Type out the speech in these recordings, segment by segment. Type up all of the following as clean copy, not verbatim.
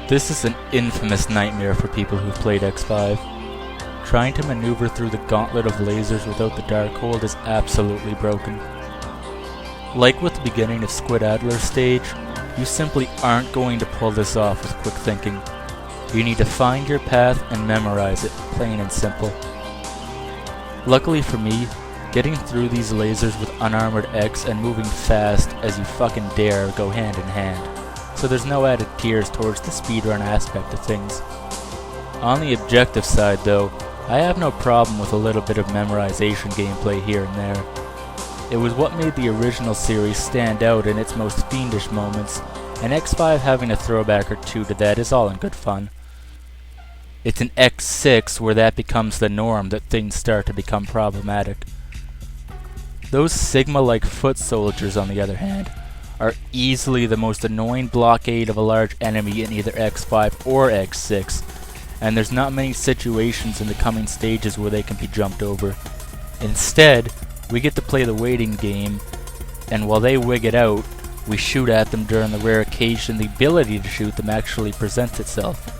This is an infamous nightmare for people who've played X5. Trying to maneuver through the gauntlet of lasers without the Darkhold is absolutely broken. Like with the beginning of Squid Adler's stage, you simply aren't going to pull this off with quick thinking. You need to find your path and memorize it, plain and simple. Luckily for me, getting through these lasers with unarmored X and moving fast as you fucking dare go hand in hand, so there's no added tears towards the speedrun aspect of things. On the objective side though, I have no problem with a little bit of memorization gameplay here and there. It was what made the original series stand out in its most fiendish moments, and X5 having a throwback or two to that is all in good fun. It's in X6 where that becomes the norm that things start to become problematic. Those Sigma-like foot soldiers, on the other hand, are easily the most annoying blockade of a large enemy in either X5 or X6, and there's not many situations in the coming stages where they can be jumped over. Instead, we get to play the waiting game, and while they wig it out, we shoot at them during the rare occasion the ability to shoot them actually presents itself.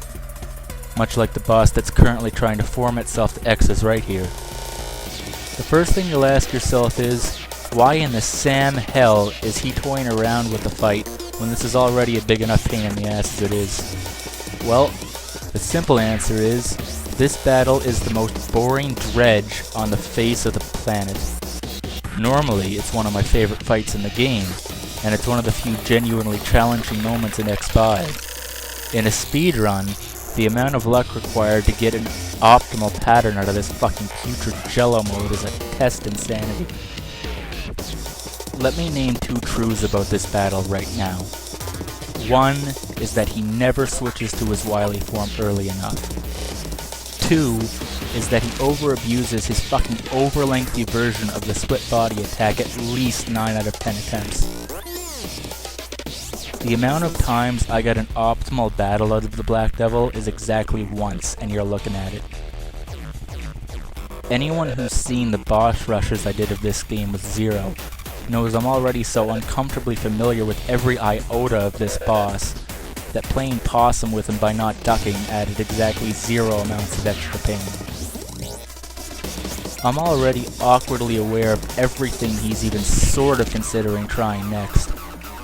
Much like the boss that's currently trying to form itself to X's right here. The first thing you'll ask yourself is, why in the Sam hell is he toying around with the fight when this is already a big enough pain in the ass as it is? Well, the simple answer is, this battle is the most boring dredge on the face of the planet. Normally, it's one of my favorite fights in the game, and it's one of the few genuinely challenging moments in X5. In a speedrun, the amount of luck required to get an optimal pattern out of this fucking putrid jello mode is a test insanity. Let me name two truths about this battle right now. One is that he never switches to his wily form early enough. Two is that he over-abuses his fucking over-lengthy version of the split body attack at least 9 out of 10 attempts. The amount of times I got an optimal battle out of the Black Devil is exactly once, and you're looking at it. Anyone who's seen the boss rushes I did of this game with Zero knows I'm already so uncomfortably familiar with every iota of this boss that playing possum with him by not ducking added exactly 0 amounts of extra pain. I'm already awkwardly aware of everything he's even sort of considering trying next,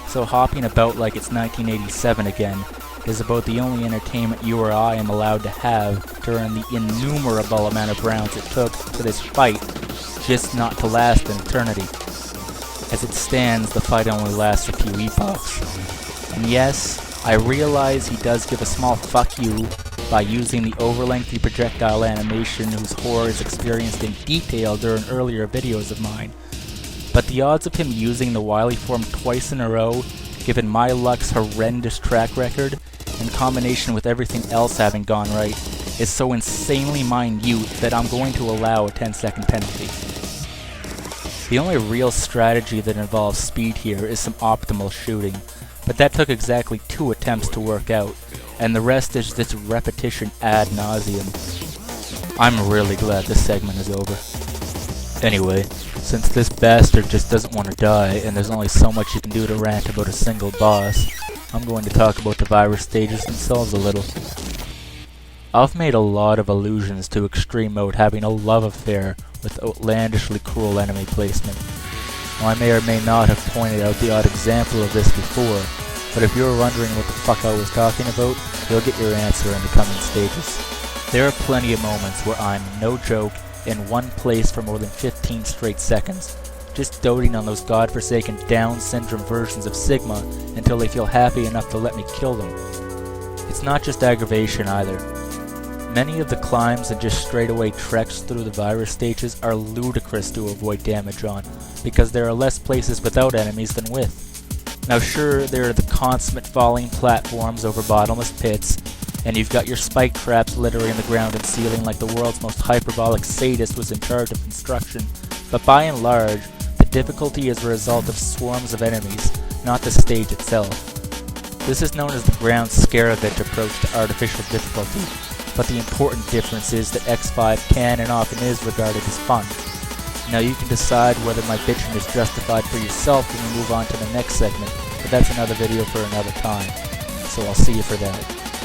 so hopping about like it's 1987 again is about the only entertainment you or I am allowed to have during the innumerable amount of rounds it took for this fight just not to last an eternity. As it stands, the fight only lasts a few epochs. And yes, I realize he does give a small fuck you by using the over-lengthy projectile animation whose horror is experienced in detail during earlier videos of mine. But the odds of him using the wily form twice in a row, given my luck's horrendous track record, in combination with everything else having gone right, is so insanely minute that I'm going to allow a 10-second penalty. The only real strategy that involves speed here is some optimal shooting, but that took exactly 2 attempts to work out, and the rest is just repetition ad nauseum. I'm really glad this segment is over. Anyway, since this bastard just doesn't want to die, and there's only so much you can do to rant about a single boss, I'm going to talk about the virus stages themselves a little. I've made a lot of allusions to Xtreme mode having a love affair with outlandishly cruel enemy placement. Now, I may or may not have pointed out the odd example of this before, but if you're wondering what the fuck I was talking about, you'll get your answer in the coming stages. There are plenty of moments where I'm, no joke, in one place for more than 15 straight seconds, just doting on those godforsaken Down syndrome versions of Sigma until they feel happy enough to let me kill them. It's not just aggravation either. Many of the climbs and just straightaway treks through the virus stages are ludicrous to avoid damage on, because there are less places without enemies than with. Now sure, there are the consummate falling platforms over bottomless pits, and you've got your spike traps littering the ground and ceiling like the world's most hyperbolic sadist was in charge of construction, but by and large, the difficulty is a result of swarms of enemies, not the stage itself. This is known as the ground scaravage approach to artificial difficulty, but the important difference is that X5 can and often is regarded as fun. Now you can decide whether my bitching is justified for yourself when we move on to the next segment, but that's another video for another time, so I'll see you for that.